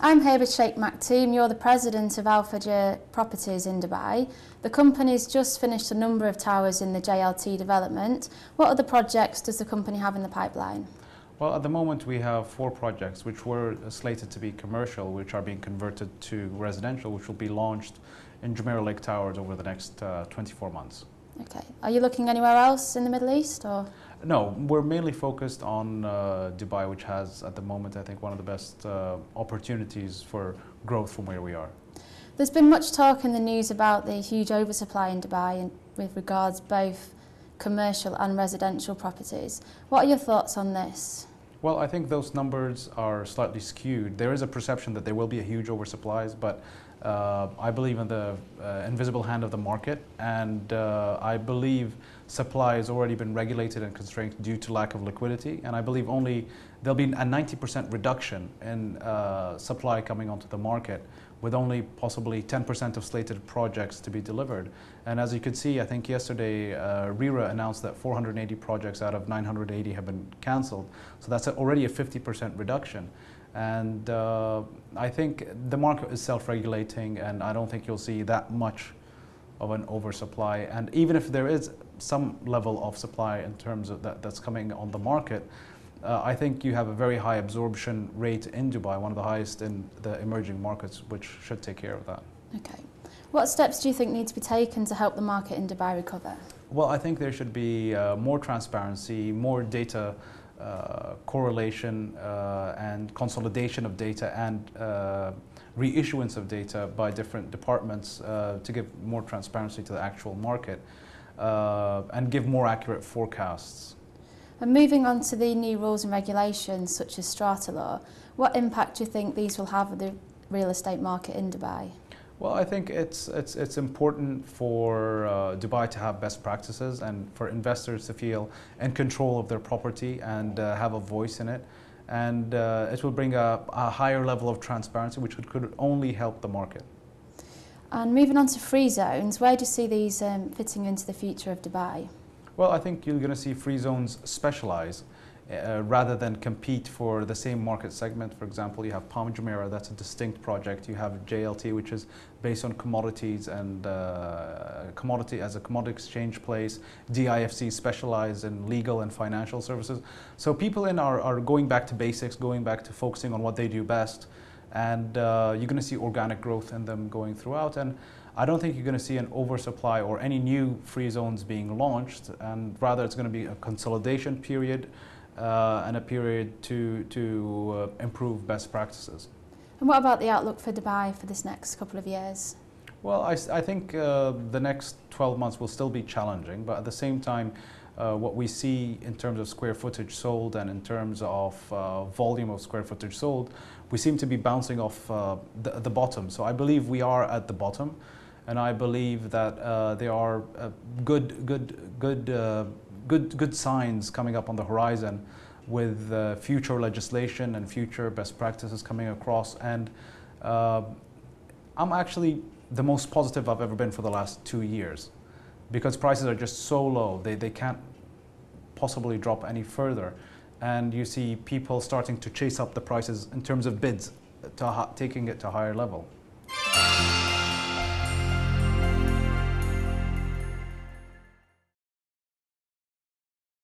I'm here with Shk Maktoum. You're the president of Al-Fajr Properties in Dubai. The company's just finished a number of towers in the JLT development. What other projects does the company have in the pipeline? Well, at the moment we have 4 projects which were slated to be commercial, which are being converted to residential, which will be launched in Jumeirah Lake Towers over the next 24 months. Okay. Are you looking anywhere else in the Middle East, or? No, we're mainly focused on Dubai, which has at the moment I think one of the best opportunities for growth from where we are. There's been much talk in the news about the huge oversupply in Dubai with regards both commercial and residential properties. What are your thoughts on this? Well, I think those numbers are slightly skewed. There is a perception that there will be a huge oversupply, but I believe in the invisible hand of the market, and I believe supply has already been regulated and constrained due to lack of liquidity, and I believe only there'll be a 90% reduction in supply coming onto the market, with only possibly 10% of slated projects to be delivered. And as you could see, I think yesterday RERA announced that 480 projects out of 980 have been cancelled. So that's already a 50% reduction. And I think the market is self-regulating, and I don't think you'll see that much of an oversupply. And even if there is some level of supply in terms of that's coming on the market, I think you have a very high absorption rate in Dubai, one of the highest in the emerging markets, which should take care of that. Okay. What steps do you think need to be taken to help the market in Dubai recover? Well, I think there should be more transparency, more data correlation and consolidation of data, and reissuance of data by different departments to give more transparency to the actual market and give more accurate forecasts. And moving on to the new rules and regulations such as strata law, what impact do you think these will have on the real estate market in Dubai? Well, I think it's important for Dubai to have best practices and for investors to feel in control of their property and have a voice in it. And it will bring a higher level of transparency, which could only help the market. And moving on to free zones, where do you see these fitting into the future of Dubai? Well, I think you're going to see free zones specialize rather than compete for the same market segment. For example, you have Palm Jumeirah, that's a distinct project. You have JLT, which is based on commodities and commodity as a commodity exchange place. DIFC specialize in legal and financial services. So people are going back to basics, going back to focusing on what they do best. And you're going to see organic growth in them going throughout. And I don't think you're going to see an oversupply or any new free zones being launched, and rather it's going to be a consolidation period and a period to improve best practices. And what about the outlook for Dubai for this next couple of years? Well, I think the next 12 months will still be challenging, but at the same time, what we see in terms of square footage sold and in terms of volume of square footage sold, we seem to be bouncing off the bottom. So I believe we are at the bottom. And I believe that there are good signs coming up on the horizon with future legislation and future best practices coming across. And I'm actually the most positive I've ever been for the last 2 years, because prices are just so low, they can't possibly drop any further. And you see people starting to chase up the prices in terms of bids, taking it to a higher level.